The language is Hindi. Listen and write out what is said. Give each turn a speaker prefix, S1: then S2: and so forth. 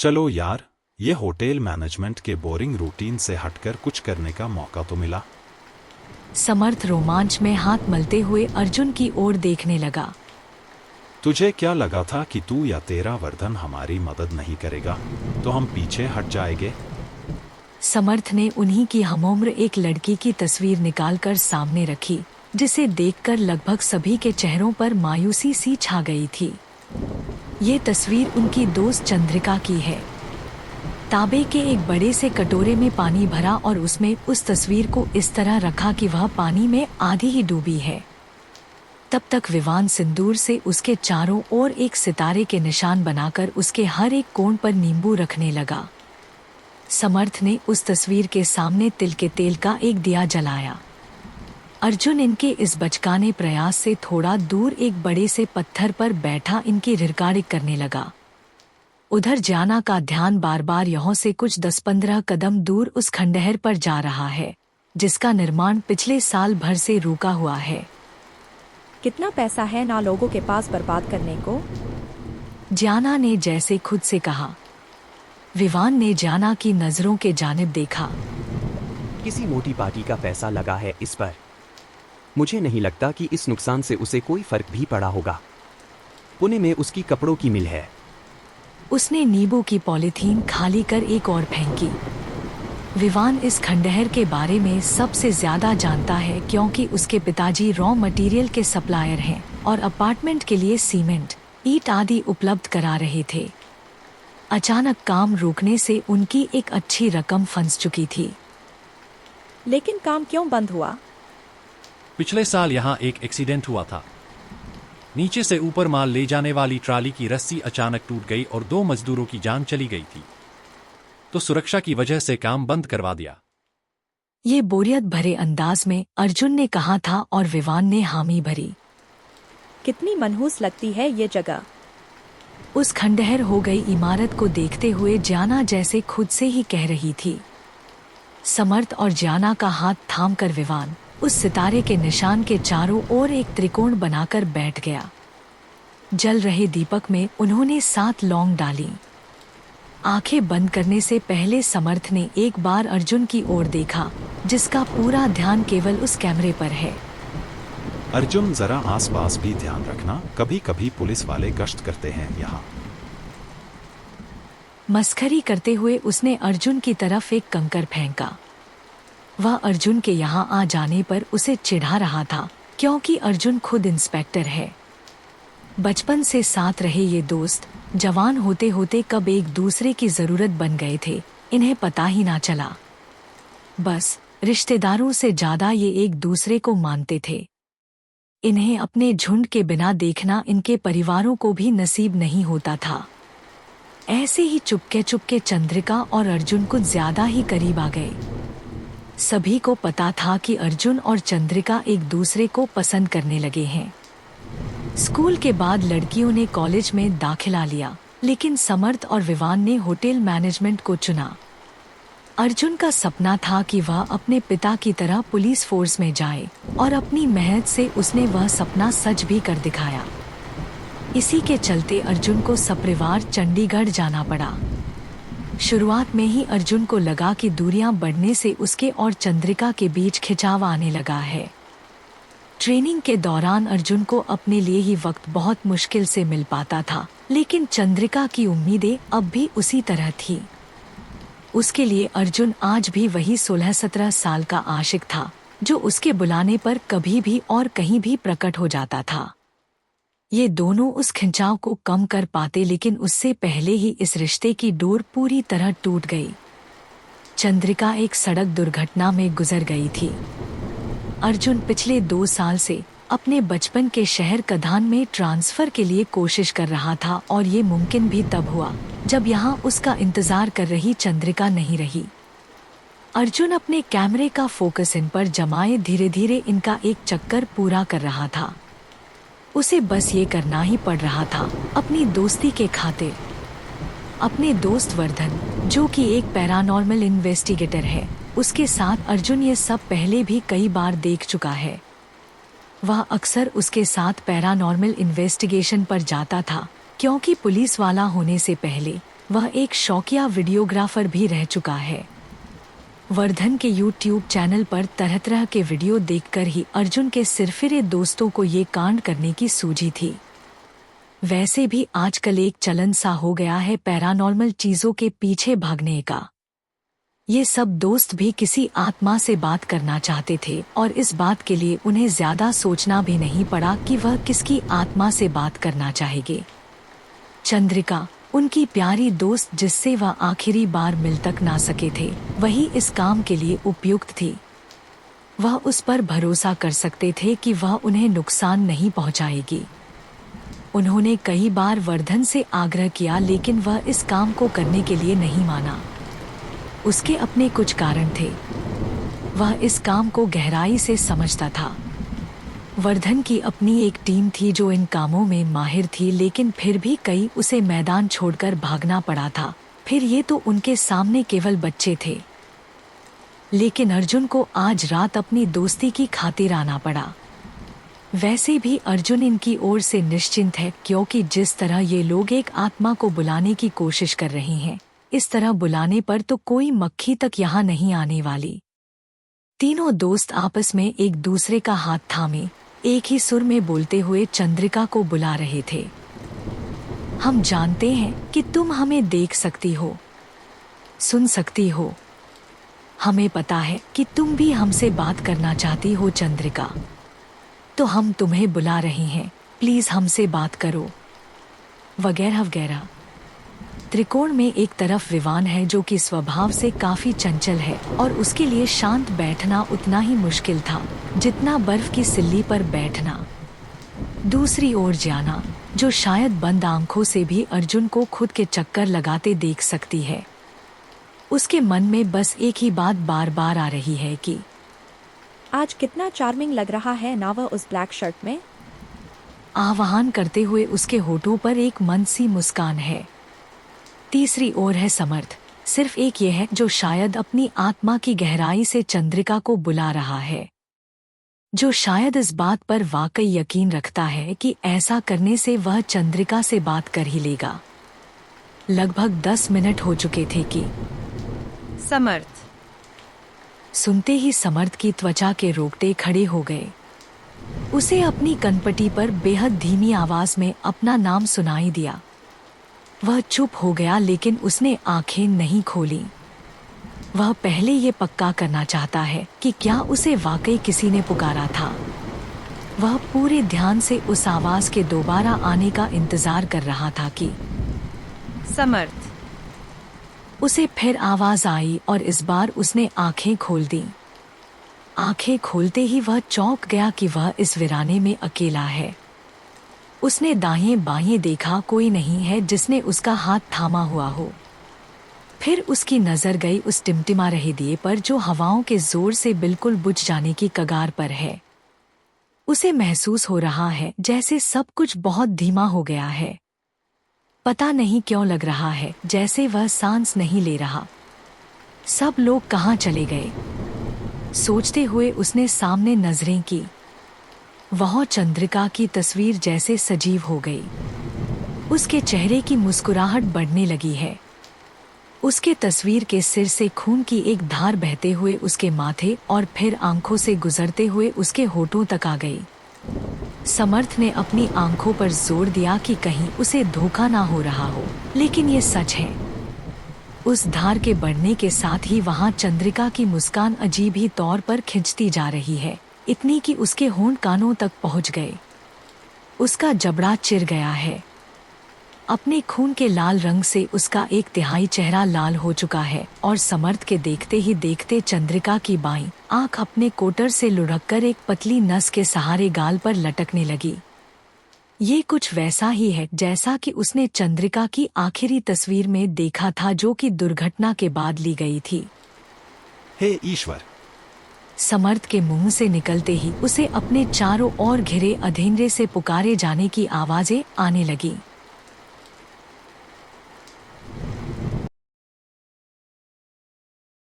S1: चलो यार, ये होटल मैनेजमेंट के बोरिंग रूटीन से हटकर कुछ करने का मौका तो मिला।
S2: समर्थ रोमांच में हाथ मलते हुए अर्जुन की ओर देखने लगा।
S1: तुझे क्या लगा था कि तू या तेरा वर्धन हमारी मदद नहीं करेगा तो हम पीछे हट जाएंगे?
S2: समर्थ ने उन्हीं की हमउम्र एक लड़की की तस्वीर निकालकर सामने रखी, जिसे देखकर लगभग सभी के चेहरों पर मायूसी सी छा गई थी। ये तस्वीर उनकी दोस्त चंद्रिका की है। तांबे के एक बड़े से कटोरे में पानी भरा और उसमें उस तस्वीर को इस तरह रखा कि वह पानी में आधी ही डूबी है। तब तक विवान सिंदूर से उसके चारों ओर एक सितारे के निशान बनाकर उसके हर एक कोण पर नींबू रखने लगा। समर्थ ने उस तस्वीर के सामने तिल के तेल का एक दिया जलाया। अर्जुन इनके इस बचकाने प्रयास से थोड़ा दूर एक बड़े से पत्थर पर बैठा इनकी रिरकाड़िक करने लगा। उधर जाना का ध्यान बार बार यहाँ से कुछ 10-15 कदम दूर उस खंडहर पर जा रहा है, जिसका निर्माण पिछले साल भर से रुका हुआ है।
S3: कितना पैसा है ना लोगों के पास बर्बाद करने को?
S2: जाना ने जैसे खुद से कहा। विवान ने जाना की नजरों के जानिब देखा।
S4: किसी मोटी पार्टी का पैसा लगा है इस पर। मुझे नहीं लगता कि इस नुकसान से उसे कोई फर्क भी पड़ा होगा। पुणे में उसकी कपड़ों की मिल है।
S2: उसने नींबू की पॉलीथीन खाली कर एक और फेंकी। विवान इस खंडहर के बारे में सबसे ज्यादा जानता है, क्योंकि उसके पिताजी रॉ मटेरियल के सप्लायर हैं और अपार्टमेंट के लिए सीमेंट, ईंट आदि उपलब्ध करा रहे थे। अचानक काम रुकने से उनकी एक अच्छी रकम फंस चुकी थी।
S3: लेकिन काम क्यों बंद हुआ?
S5: पिछले साल यहाँ एक एक्सीडेंट हुआ था। नीचे से ऊपर माल ले जाने वाली ट्राली की रस्सी अचानक टूट गई और 2 मजदूरों की जान चली गई थी, तो सुरक्षा की वजह से काम बंद करवा दिया।
S2: ये बोरियत भरे अंदाज में अर्जुन ने कहा था और विवान ने हामी भरी।
S3: कितनी मनहूस लगती है ये जगह।
S2: उस खंडहर हो गई इमारत को देखते हुए जाना जैसे खुद से ही कह रही थी। समर्थ और जाना का हाथ थामकर विवान उस सितारे के निशान के चारों ओर एक त्रिकोण बनाकर बैठ गया। जल रहे दीपक में उन्होंने 7 लौंग डाली। आंखें बंद करने से पहले समर्थ ने एक बार अर्जुन की ओर देखा, जिसका पूरा ध्यान केवल उस कैमरे पर है।
S1: अर्जुन, जरा आसपास भी ध्यान रखना, कभी कभी पुलिस वाले गश्त करते हैं यहाँ।
S2: मस्खरी करते हुए उसने अर्जुन की तरफ एक कंकर फेंका। वह अर्जुन के यहाँ आ जाने पर उसे चिढ़ा रहा था, क्योंकि अर्जुन खुद इंस्पेक्टर है। बचपन से साथ रहे ये दोस्त जवान होते होते कब एक दूसरे की जरूरत बन गए थे, इन्हें पता ही ना चला। बस रिश्तेदारों से ज्यादा ये एक दूसरे को मानते थे। इन्हें अपने झुंड के बिना देखना इनके परिवारों को भी नसीब नहीं होता था। ऐसे ही चुपके चुपके चंद्रिका और अर्जुन कुछ ज्यादा ही करीब आ गए। सभी को पता था कि अर्जुन और चंद्रिका एक दूसरे को पसंद करने लगे हैं। स्कूल के बाद लड़कियों ने कॉलेज में दाखिला लिया, लेकिन समर्थ और विवान ने होटल मैनेजमेंट को चुना। अर्जुन का सपना था कि वह अपने पिता की तरह पुलिस फोर्स में जाए, और अपनी मेहनत से उसने वह सपना सच भी कर दिखाया। इसी के चलते अर्जुन को सपरिवार चंडीगढ़ जाना पड़ा। शुरुआत में ही अर्जुन को लगा कि दूरियां बढ़ने से उसके और चंद्रिका के बीच खिंचाव आने लगा है। ट्रेनिंग के दौरान अर्जुन को अपने लिए ही वक्त बहुत मुश्किल से मिल पाता था, लेकिन चंद्रिका की उम्मीदें अब भी उसी तरह थी। उसके लिए अर्जुन आज भी वही 16-17 साल का आशिक था, जो उसके बुलाने पर कभी भी और कहीं भी प्रकट हो जाता था। ये दोनों उस खिंचाव को कम कर पाते, लेकिन उससे पहले ही इस रिश्ते की डोर पूरी तरह टूट गई। चंद्रिका एक सड़क दुर्घटना में गुजर गई थी। अर्जुन पिछले 2 साल से अपने बचपन के शहर कधान में ट्रांसफर के लिए कोशिश कर रहा था, और ये मुमकिन भी तब हुआ जब यहाँ उसका इंतजार कर रही चंद्रिका नहीं रही। अर्जुन अपने कैमरे का फोकस इन पर जमाए धीरे धीरे इनका एक चक्कर पूरा कर रहा था। उसे बस ये करना ही पड़ रहा था अपनी दोस्ती के खातिर। अपने दोस्त वर्धन, जो कि एक पैरानॉर्मल इन्वेस्टिगेटर है, उसके साथ अर्जुन ये सब पहले भी कई बार देख चुका है। वह अक्सर उसके साथ पैरानॉर्मल इन्वेस्टिगेशन पर जाता था, क्योंकि पुलिस वाला होने से पहले वह एक शौकिया वीडियोग्राफर भी रह चुका है। वर्धन के YouTube चैनल पर तरह तरह के वीडियो देखकर ही अर्जुन के सिरफिरे दोस्तों को ये कांड करने की सूझी थी। वैसे भी आजकल एक चलन सा हो गया है पैरानॉर्मल चीजों के पीछे भागने का। ये सब दोस्त भी किसी आत्मा से बात करना चाहते थे और इस बात के लिए उन्हें ज्यादा सोचना भी नहीं पड़ा कि वह किसकी आत्मा से बात करना चाहेंगे। चंद्रिका, उनकी प्यारी दोस्त जिससे वह आखिरी बार मिल तक ना सके थे, वही इस काम के लिए उपयुक्त थी। वह उस पर भरोसा कर सकते थे कि वह उन्हें नुकसान नहीं पहुंचाएगी। उन्होंने कई बार वर्धन से आग्रह किया लेकिन वह इस काम को करने के लिए नहीं माना। उसके अपने कुछ कारण थे। वह इस काम को गहराई से समझता था। वर्धन की अपनी एक टीम थी जो इन कामों में माहिर थी, लेकिन फिर भी कई उसे मैदान छोड़कर भागना पड़ा था। फिर ये तो उनके सामने केवल बच्चे थे। लेकिन अर्जुन को आज रात अपनी दोस्ती की खातिर आना पड़ा। वैसे भी अर्जुन इनकी ओर से निश्चिंत है, क्योंकि जिस तरह ये लोग एक आत्मा को बुलाने की कोशिश कर रहे हैं, इस तरह बुलाने पर तो कोई मक्खी तक यहाँ नहीं आने वाली। तीनों दोस्त आपस में एक दूसरे का हाथ थामे एक ही सुर में बोलते हुए चंद्रिका को बुला रहे थे। हम जानते हैं कि तुम हमें देख सकती हो, सुन सकती हो। हमें पता है कि तुम भी हमसे बात करना चाहती हो चंद्रिका, तो हम तुम्हें बुला रहे हैं, प्लीज हमसे बात करो, वगैरह वगैरह। त्रिकोण में एक तरफ विवान है जो कि स्वभाव से काफी चंचल है और उसके लिए शांत बैठना उतना ही मुश्किल था जितना बर्फ की सिल्ली पर बैठना। दूसरी ओर जाना, जो शायद बंद आंखों से भी अर्जुन को खुद के चक्कर लगाते देख सकती है। उसके मन में बस एक ही बात बार बार आ रही है कि
S3: आज कितना चार्मिंग लग रहा है ना वह उस ब्लैक शर्ट में।
S2: आह्वान करते हुए उसके होठों पर एक मंद सी मुस्कान है। तीसरी ओर है समर्थ, सिर्फ एक ये है जो शायद अपनी आत्मा की गहराई से चंद्रिका को बुला रहा है, जो शायद इस बात पर वाकई यकीन रखता है कि ऐसा करने से वह चंद्रिका से बात कर ही लेगा। लगभग 10 मिनट हो चुके थे कि
S3: समर्थ।
S2: सुनते ही समर्थ की त्वचा के रोंगटे खड़े हो गए। उसे अपनी कनपटी पर बेहद धीमी आवाज में अपना नाम सुनाई दिया। वह चुप हो गया, लेकिन उसने आंखें नहीं खोली। वह पहले ये पक्का करना चाहता है कि क्या उसे वाकई किसी ने पुकारा था। वह पूरे ध्यान से उस आवाज के दोबारा आने का इंतजार कर रहा था कि
S3: समर्थ।
S2: उसे फिर आवाज आई और इस बार उसने आंखें खोल दी। आंखें खोलते ही वह चौंक गया कि वह इस वीराने में अकेला है। उसने दाएं बाएं देखा, कोई नहीं है जिसने उसका हाथ थामा हुआ हो। फिर उसकी नजर गई उस टिमटिमा रहे दिए पर जो हवाओं के जोर से बिल्कुल बुझ जाने की कगार पर है। उसे महसूस हो रहा है जैसे सब कुछ बहुत धीमा हो गया है। पता नहीं क्यों लग रहा है जैसे वह सांस नहीं ले रहा। सब लोग कहाँ चले गए? सोचते हुए उसने सामने नजरें की। वह चंद्रिका की तस्वीर जैसे सजीव हो गई। उसके चेहरे की मुस्कुराहट बढ़ने लगी है। उसके तस्वीर के सिर से खून की एक धार बहते हुए उसके माथे और फिर आंखों से गुजरते हुए उसके होठों तक आ गई। समर्थ ने अपनी आंखों पर जोर दिया कि कहीं उसे धोखा ना हो रहा हो, लेकिन ये सच है। उस धार के बढ़ने के साथ ही वहां चंद्रिका की मुस्कान अजीब ही तौर पर खिंचती जा रही है, इतनी कि उसके होंठ कानों तक पहुंच गए। उसका जबड़ा चिर गया है। अपने खून के लाल रंग से उसका 1/3 चेहरा लाल हो चुका है और समर्थ के देखते ही देखते चंद्रिका की बाईं आंख अपने कोटर से लुढ़ककर एक पतली नस के सहारे गाल पर लटकने लगी। ये कुछ वैसा ही है जैसा कि उसने चंद्रिका की आखिरी तस्वीर में देखा था, जो कि दुर्घटना के बाद ली गई थी।
S1: हे ईश्वर!
S2: समर्थ के मुंह से निकलते ही उसे अपने चारों ओर घिरे अंधेरे से पुकारे जाने की आवाजें आने लगी।